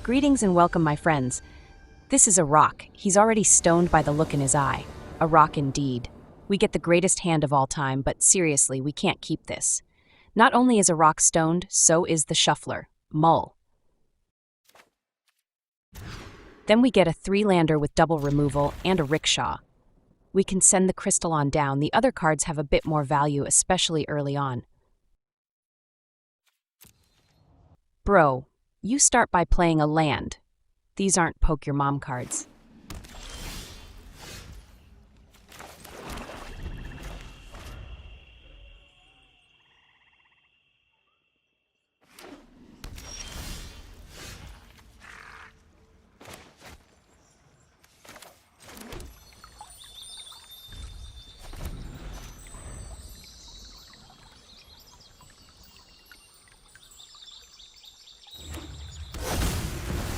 Greetings and welcome, my friends. This is a rock. He's already stoned by the look in his eye. A rock indeed. We get the greatest hand of all time, but seriously, we can't keep this. Not only is a rock stoned, so is the shuffler, Mull. Then we get a 3-lander with double removal and a rickshaw. We can send the crystal on down. The other cards have a bit more value, especially early on. Bro, you start by playing a land. These aren't poke your mom cards.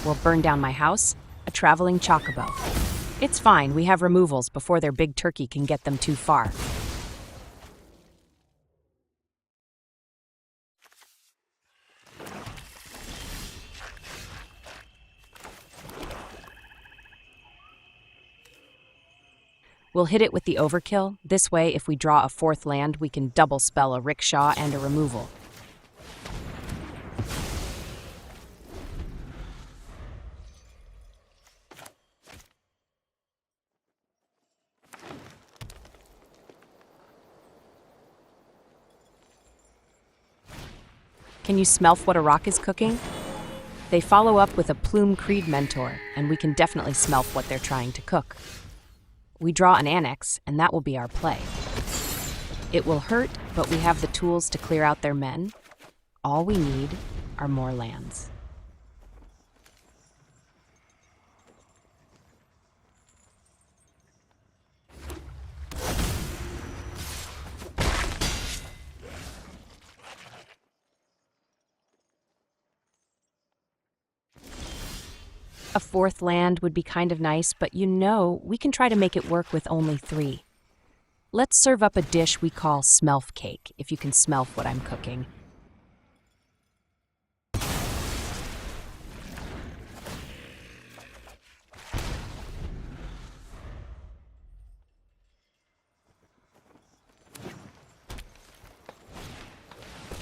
Will burn down my house, a traveling chocobo. It's fine, we have removals before their big turkey can get them too far. We'll hit it with the Overkill. This way, if we draw a 4th land, we can double spell a rickshaw and a removal. Can you smell what a rock is cooking? They follow up with a Plume Creed Mentor, and we can definitely smell what they're trying to cook. We draw an Annex, and that will be our play. It will hurt, but we have the tools to clear out their men. All we need are more lands. A 4th land would be kind of nice, but we can try to make it work with only 3. Let's serve up a dish we call Smelf Cake, if you can smell what I'm cooking.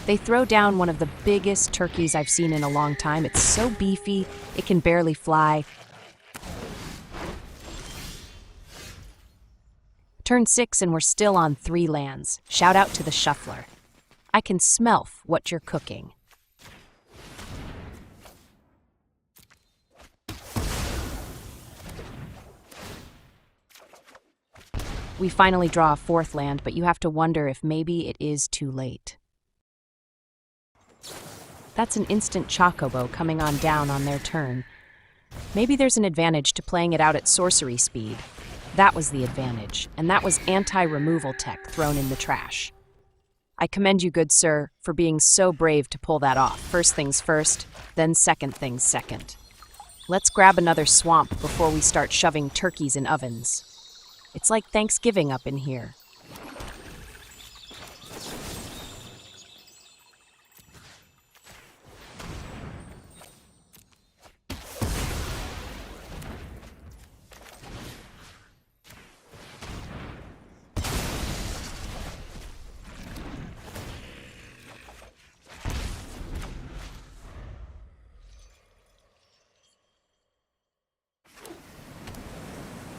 They throw down one of the biggest turkeys I've seen in a long time. It's so beefy, it can barely fly. Turn 6 and we're still on 3 lands. Shout out to the shuffler. I can smell what you're cooking. We finally draw a 4th land, but you have to wonder if maybe it is too late. That's an instant chocobo coming on down on their turn. Maybe there's an advantage to playing it out at sorcery speed. That was the advantage, and that was anti-removal tech thrown in the trash. I commend you, good sir, for being so brave to pull that off. First things first, then second things second. Let's grab another swamp before we start shoving turkeys in ovens. It's like Thanksgiving up in here.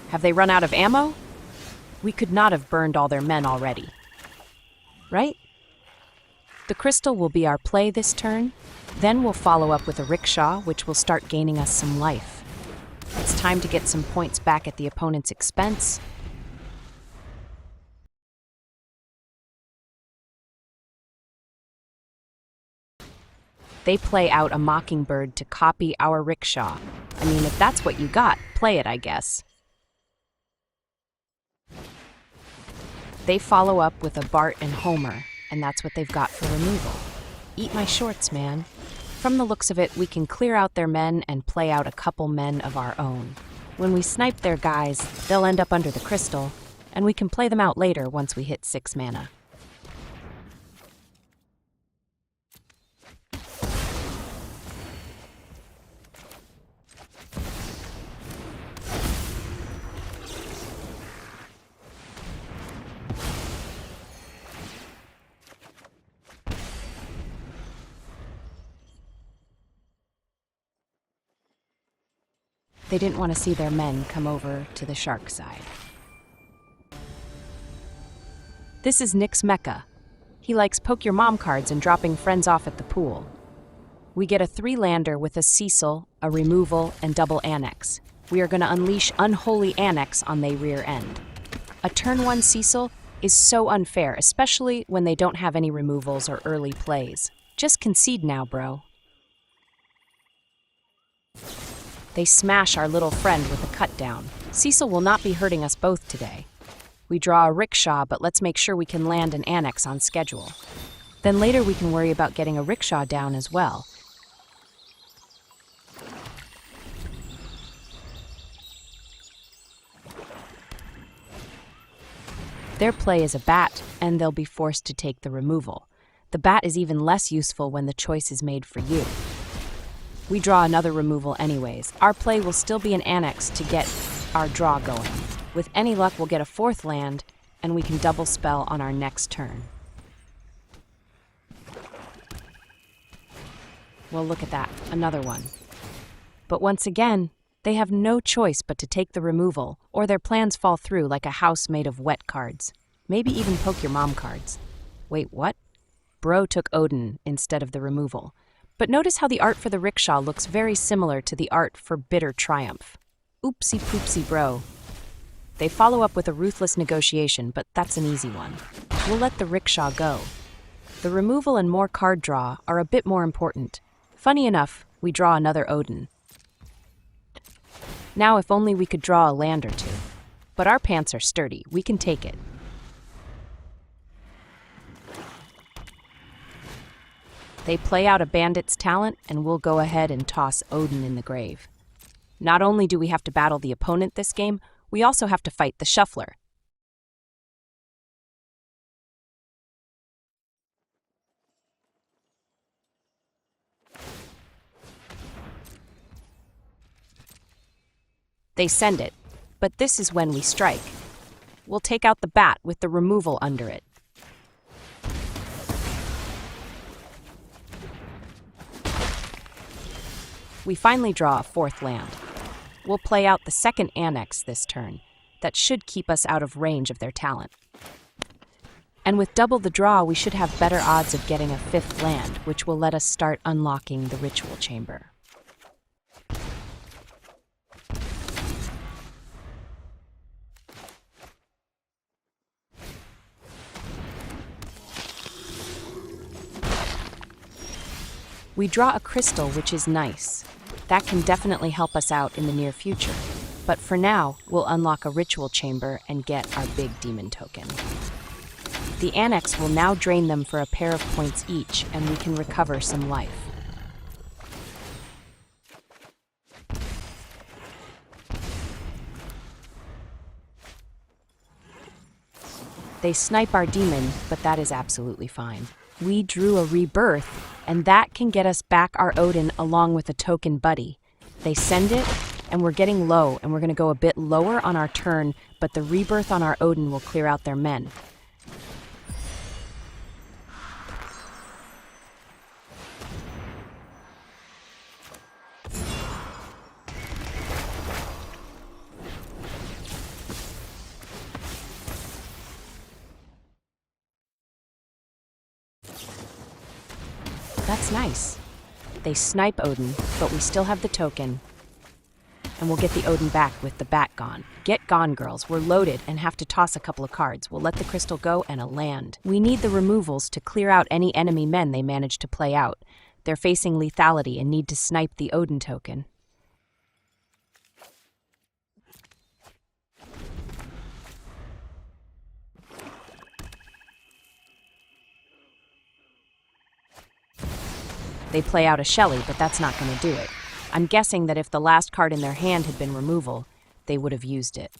Have they run out of ammo? We could not have burned all their men already. Right? The crystal will be our play this turn. Then we'll follow up with a rickshaw, which will start gaining us some life. It's time to get some points back at the opponent's expense. They play out a mockingbird to copy our rickshaw. I mean, if that's what you got, play it, I guess. They follow up with a Bart and Homer, and that's what they've got for removal. Eat my shorts, man. From the looks of it, we can clear out their men and play out a couple men of our own. When we snipe their guys, they'll end up under the crystal, and we can play them out later once we hit 6 mana. They didn't want to see their men come over to the shark side. This is Nick's Mecca. He likes poke your mom cards and dropping friends off at the pool. We get a 3-lander with a Cecil, a removal, and double Annex. We are going to unleash Unholy Annex on their rear end. A turn 1 Cecil is so unfair, especially when they don't have any removals or early plays. Just concede now, bro. They smash our little friend with a cut down. Cecil will not be hurting us both today. We draw a rickshaw, but let's make sure we can land an Annex on schedule. Then later we can worry about getting a rickshaw down as well. Their play is a bat, and they'll be forced to take the removal. The bat is even less useful when the choice is made for you. We draw another removal anyways. Our play will still be an Annex to get our draw going. With any luck, we'll get a 4th land, and we can double spell on our next turn. Well, look at that, another one. But once again, they have no choice but to take the removal, or their plans fall through like a house made of wet cards. Maybe even poke your mom cards. Wait, what? Bro took Odin instead of the removal. But notice how the art for the rickshaw looks very similar to the art for Bitter Triumph. Oopsie poopsie, bro. They follow up with a ruthless negotiation, but that's an easy one. We'll let the rickshaw go. The removal and more card draw are a bit more important. Funny enough, we draw another Odin. Now if only we could draw a land or two. But our pants are sturdy, we can take it. They play out a bandit's talent, and we'll go ahead and toss Odin in the grave. Not only do we have to battle the opponent this game, we also have to fight the shuffler. They send it, but this is when we strike. We'll take out the bat with the removal under it. We finally draw a 4th land. We'll play out the 2nd Annex this turn. That should keep us out of range of their talent. And with double the draw, we should have better odds of getting a 5th land, which will let us start unlocking the ritual chamber. We draw a crystal, which is nice. That can definitely help us out in the near future. But for now, we'll unlock a ritual chamber and get our big demon token. The Annex will now drain them for a pair of points each, and we can recover some life. They snipe our demon, but that is absolutely fine. We drew a Rebirth, and that can get us back our Odin along with a token buddy. They send it, and we're getting low, and we're going to go a bit lower on our turn, but the Rebirth on our Odin will clear out their men. That's nice. They snipe Odin, but we still have the token. And we'll get the Odin back with the bat gone. Get gone, girls. We're loaded and have to toss a couple of cards. We'll let the crystal go and a land. We need the removals to clear out any enemy men they manage to play out. They're facing lethality and need to snipe the Odin token. They play out a Shelly, but that's not going to do it. I'm guessing that if the last card in their hand had been removal, they would have used it.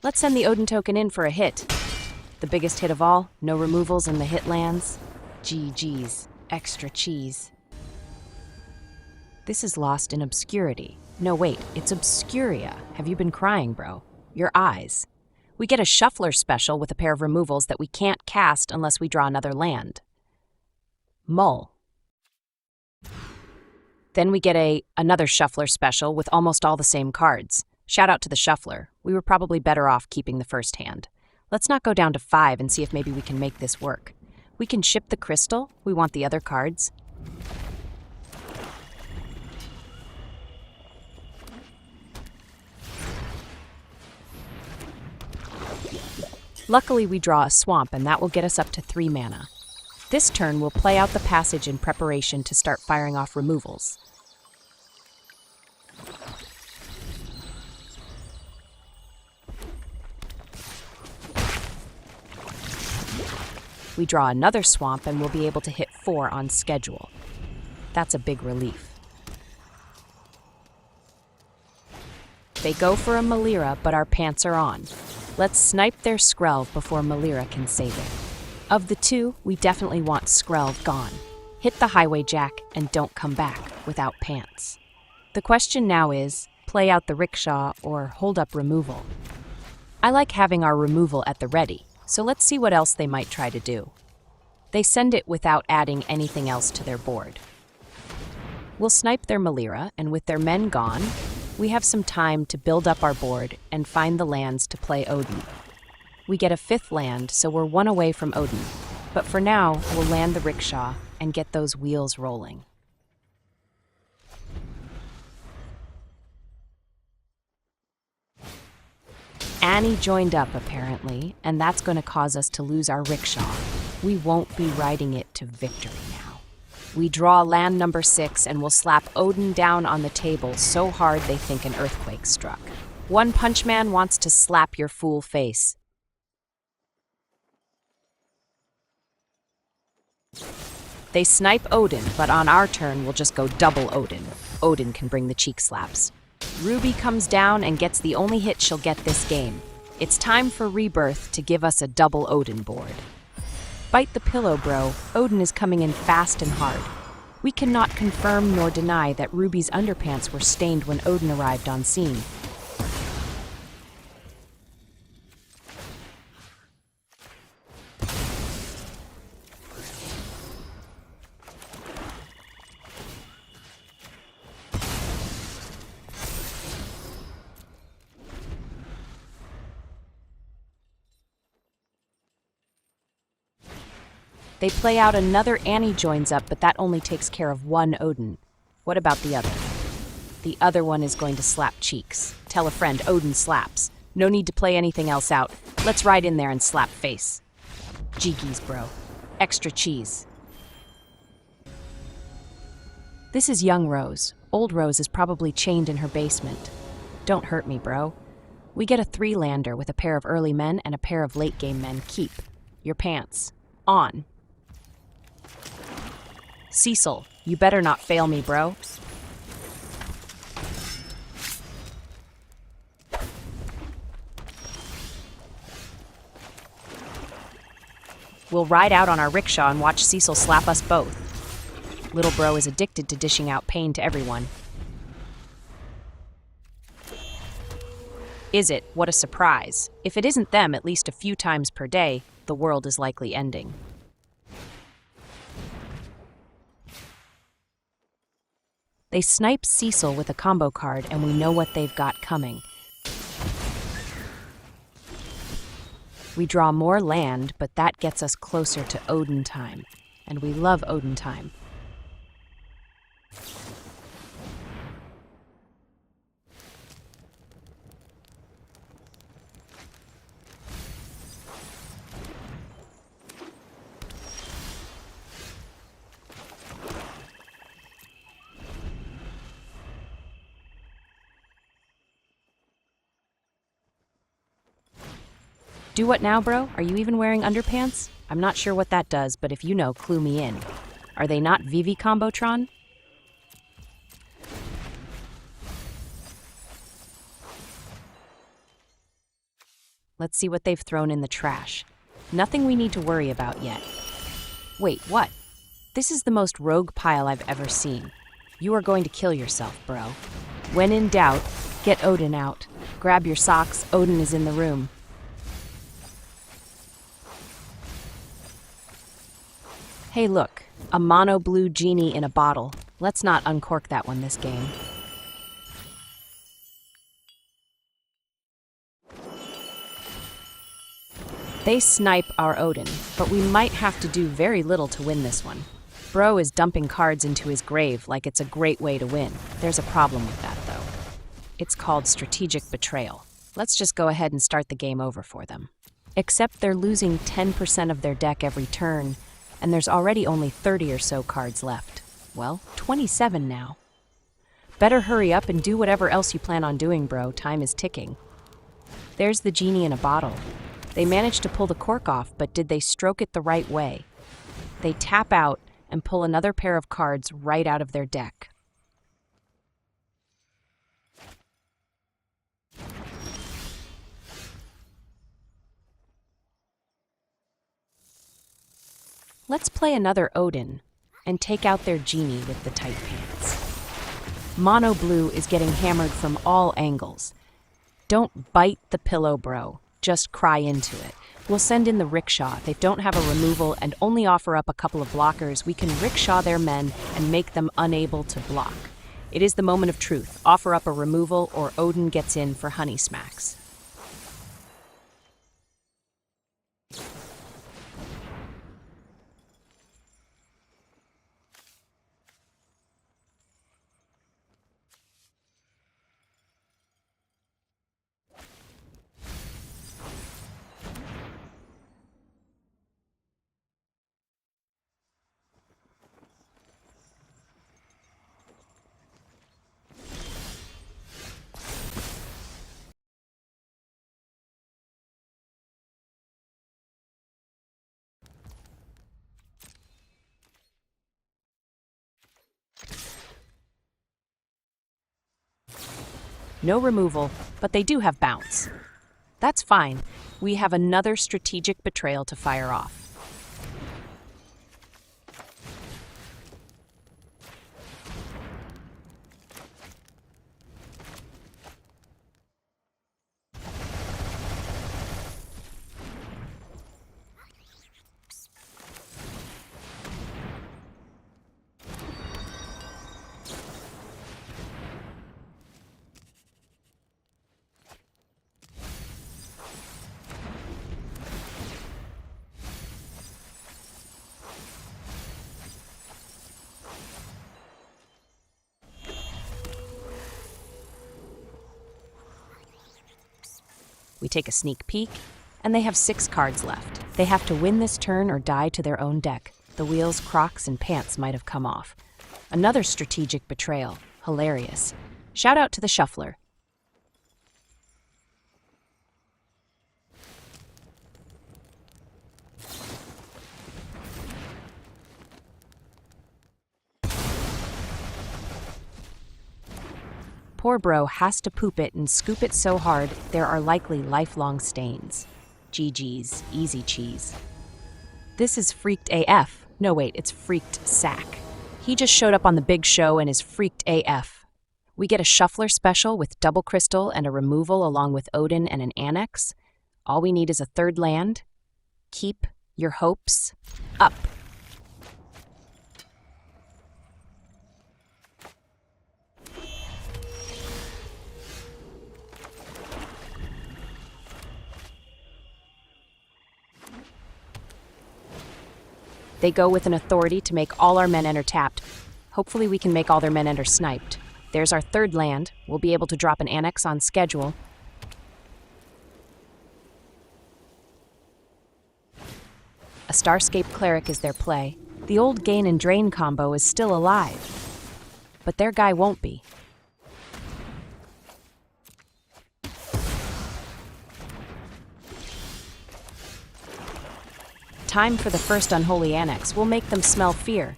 Let's send the Odin token in for a hit. The biggest hit of all, no removals and the hit lands. GG's. Extra cheese. This is lost in obscurity. No, wait, it's Obscuria. Have you been crying, bro? Your eyes. We get a shuffler special with a pair of removals that we can't cast unless we draw another land. Mull. Then we get another shuffler special with almost all the same cards. Shout out to the shuffler. We were probably better off keeping the first hand. Let's not go down to 5 and see if maybe we can make this work. We can ship the crystal. We want the other cards. Luckily, we draw a swamp, and that will get us up to 3 mana. This turn, we'll play out the passage in preparation to start firing off removals. We draw another swamp, and we'll be able to hit 4 on schedule. That's a big relief. They go for a Melira, but our pants are on. Let's snipe their Skrelv before Melira can save it. Of the two, we definitely want Skrelv gone. Hit the highway jack and don't come back without pants. The question now is, play out the rickshaw or hold up removal. I like having our removal at the ready, so let's see what else they might try to do. They send it without adding anything else to their board. We'll snipe their Melira, and with their men gone, we have some time to build up our board and find the lands to play Odin. We get a 5th land, so we're 1 away from Odin. But for now, we'll land the rickshaw and get those wheels rolling. Annie joined up, apparently, and that's going to cause us to lose our rickshaw. We won't be riding it to victory now. We draw land number 6 and we'll slap Odin down on the table so hard they think an earthquake struck. One Punch Man wants to slap your fool face. They snipe Odin, but on our turn we'll just go double Odin. Odin can bring the cheek slaps. Ruby comes down and gets the only hit she'll get this game. It's time for Rebirth to give us a double Odin board. Bite the pillow, bro. Odin is coming in fast and hard. We cannot confirm nor deny that Ruby's underpants were stained when Odin arrived on scene. They play out another Annie joins up, but that only takes care of 1 Odin. What about the other? The other one is going to slap cheeks. Tell a friend, Odin slaps. No need to play anything else out. Let's ride in there and slap face. Jiggies, bro. Extra cheese. This is young Rose. Old Rose is probably chained in her basement. Don't hurt me, bro. We get a 3-lander with a pair of early men and a pair of late-game men. Keep your pants on. Cecil, you better not fail me, bro. We'll ride out on our rickshaw and watch Cecil slap us both. Little bro is addicted to dishing out pain to everyone. Is it? What a surprise. If it isn't them at least a few times per day, the world is likely ending. They snipe Cecil with a combo card, and we know what they've got coming. We draw more land, but that gets us closer to Odin time, and we love Odin time. Do what now, bro? Are you even wearing underpants? I'm not sure what that does, but if you know, clue me in. Are they not Vivi Combotron? Let's see what they've thrown in the trash. Nothing we need to worry about yet. Wait, what? This is the most rogue pile I've ever seen. You are going to kill yourself, bro. When in doubt, get Odin out. Grab your socks, Odin is in the room. Hey look, a mono blue genie in a bottle. Let's not uncork that one this game. They snipe our Odin, but we might have to do very little to win this one. Bro is dumping cards into his grave like it's a great way to win. There's a problem with that, though. It's called Strategic Betrayal. Let's just go ahead and start the game over for them. Except they're losing 10% of their deck every turn, and there's already only 30 or so cards left. Well, 27 now. Better hurry up and do whatever else you plan on doing, bro. Time is ticking. There's the genie in a bottle. They managed to pull the cork off, but did they stroke it the right way? They tap out and pull another pair of cards right out of their deck. Let's play another Odin and take out their genie with the tight pants. Mono blue is getting hammered from all angles. Don't bite the pillow, bro. Just cry into it. We'll send in the rickshaw. If they don't have a removal and only offer up a couple of blockers, we can rickshaw their men and make them unable to block. It is the moment of truth. Offer up a removal or Odin gets in for honey smacks. No removal, but they do have bounce. That's fine. We have another strategic betrayal to fire off. We take a sneak peek, and they have 6 cards left. They have to win this turn or die to their own deck. The wheels, Crocs, and pants might have come off. Another strategic betrayal. Hilarious. Shout out to the shuffler. Poor bro has to poop it and scoop it so hard, there are likely lifelong stains. GG's, easy cheese. This is freaked AF. No wait, it's freaked sack. He just showed up on the big show and is freaked AF. We get a shuffler special with double crystal and a removal along with Odin and an Annex. All we need is a 3rd land. Keep your hopes up. They go with an authority to make all our men enter tapped. Hopefully we can make all their men enter sniped. There's our 3rd land. We'll be able to drop an Annex on schedule. A Starscape Cleric is their play. The old gain and drain combo is still alive. But their guy won't be. Time for the first Unholy Annex. We'll make them smell fear.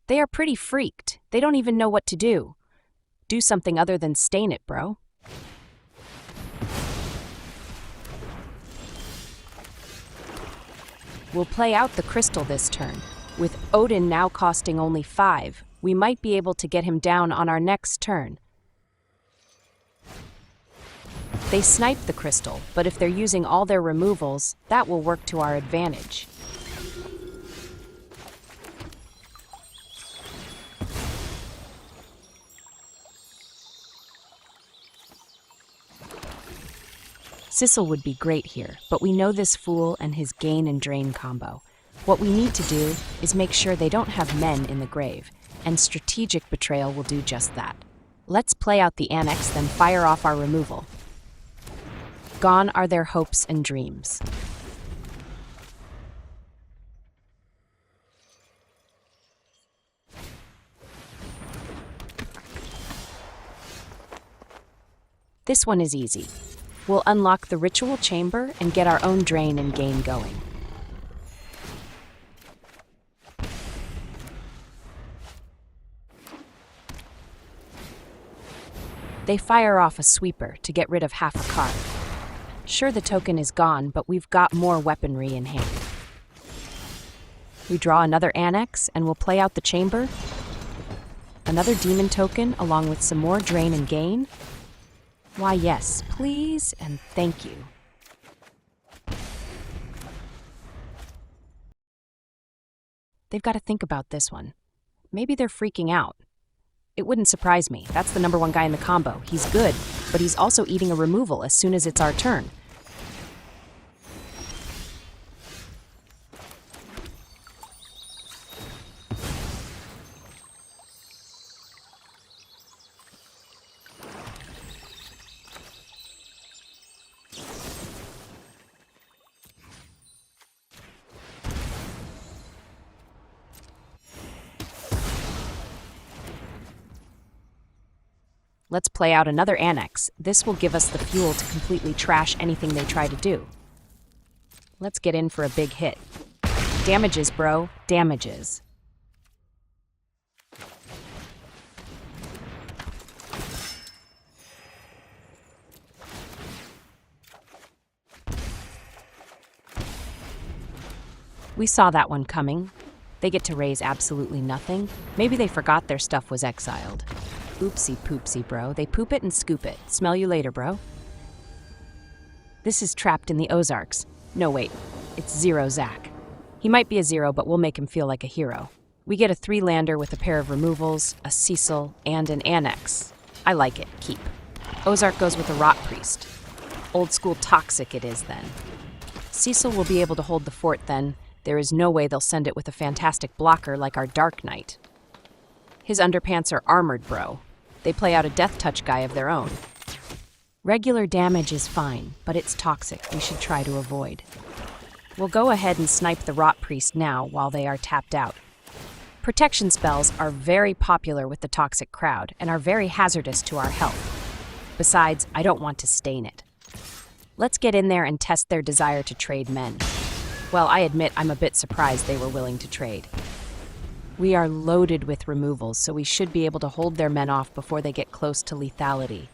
They are pretty freaked. They don't even know what to do. Do something other than stain it, bro. We'll play out the crystal this turn. With Odin now costing only 5, we might be able to get him down on our next turn. They snipe the crystal, but if they're using all their removals, that will work to our advantage. Cecil would be great here, but we know this fool and his gain and drain combo. What we need to do is make sure they don't have men in the grave, and Strategic Betrayal will do just that. Let's play out the Annex, then fire off our removal. Gone are their hopes and dreams. This one is easy. We'll unlock the ritual chamber and get our own drain and gain going. They fire off a sweeper to get rid of half a card. Sure, the token is gone, but we've got more weaponry in hand. We draw another Annex and we'll play out the chamber. Another demon token along with some more drain and gain. Why yes, please and thank you. They've got to think about this one. Maybe they're freaking out. It wouldn't surprise me. That's the #1 guy in the combo. He's good, but he's also eating a removal as soon as it's our turn. Let's play out another Annex. This will give us the fuel to completely trash anything they try to do. Let's get in for a big hit. Damages, bro. Damages. We saw that one coming. They get to raise absolutely nothing. Maybe they forgot their stuff was exiled. Oopsie poopsie, bro. They poop it and scoop it. Smell you later, bro. This is trapped in the Ozarks. No, wait. It's 0 Zach. He might be a 0, but we'll make him feel like a hero. We get a 3-lander with a pair of removals, a Cecil, and an Annex. I like it. Keep. Ozark goes with a Rot Priest. Old school toxic it is then. Cecil will be able to hold the fort then. There is no way they'll send it with a fantastic blocker like our Dark Knight. His underpants are armored, bro. They play out a Death Touch guy of their own. Regular damage is fine, but it's toxic. We should try to avoid. We'll go ahead and snipe the Rot Priest now while they are tapped out. Protection spells are very popular with the toxic crowd and are very hazardous to our health. Besides, I don't want to stain it. Let's get in there and test their desire to trade men. Well, I admit I'm a bit surprised they were willing to trade. We are loaded with removals, so we should be able to hold their men off before they get close to lethality.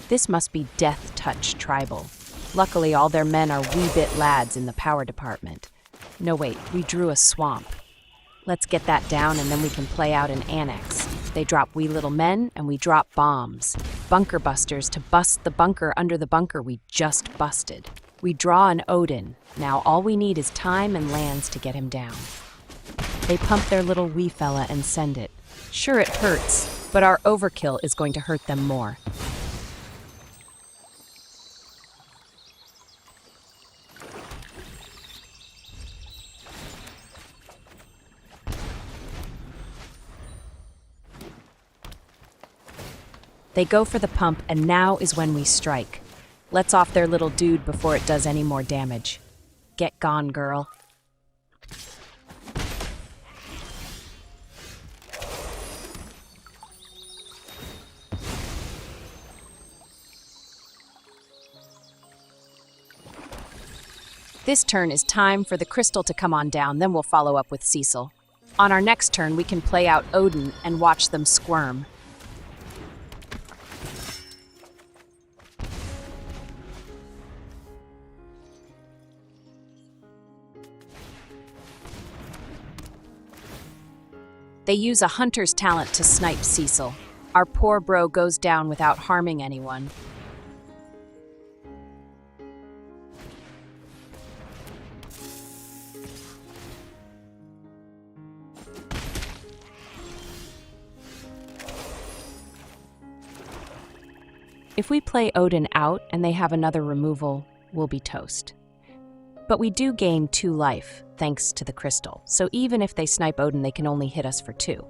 This must be Death Touch Tribal. Luckily, all their men are wee bit lads in the power department. No, wait, we drew a swamp. Let's get that down and then we can play out an Annex. They drop wee little men and we drop bombs. Bunker busters to bust the bunker under the bunker we just busted. We draw an Odin. Now all we need is time and lands to get him down. They pump their little wee fella and send it. Sure, it hurts, but our Overkill is going to hurt them more. They go for the pump, and now is when we strike. Let's off their little dude before it does any more damage. Get gone, girl. This turn is time for the crystal to come on down, then we'll follow up with Cecil. On our next turn, we can play out Odin and watch them squirm. They use a hunter's talent to snipe Cecil. Our poor bro goes down without harming anyone. If we play Odin out and they have another removal, we'll be toast. But we do gain 2 life, thanks to the crystal, so even if they snipe Odin, they can only hit us for 2.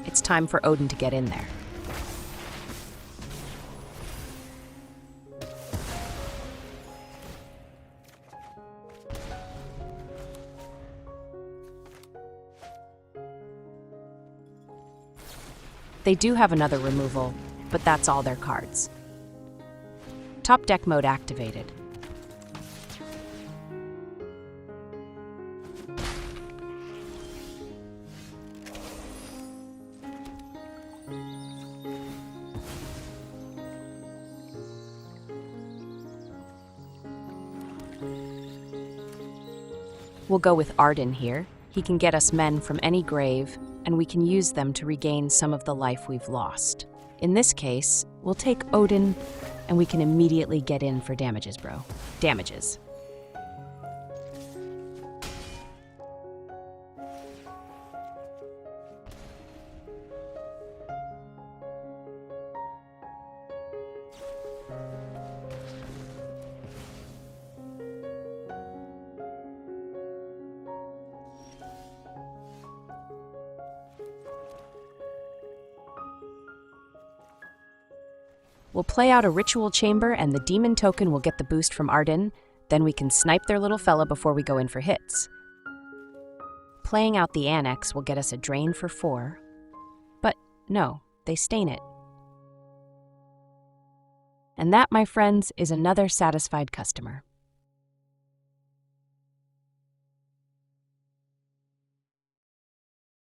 It's time for Odin to get in there. They do have another removal, but that's all their cards. Top deck mode activated. We'll go with Ardyn here. He can get us men from any grave, and we can use them to regain some of the life we've lost. In this case, we'll take Odin, and we can immediately get in for damages, bro. Damages. We'll play out a ritual chamber and the demon token will get the boost from Ardyn, then we can snipe their little fella before we go in for hits. Playing out the Annex will get us a drain for 4, but no, they stain it. And that, my friends, is another satisfied customer.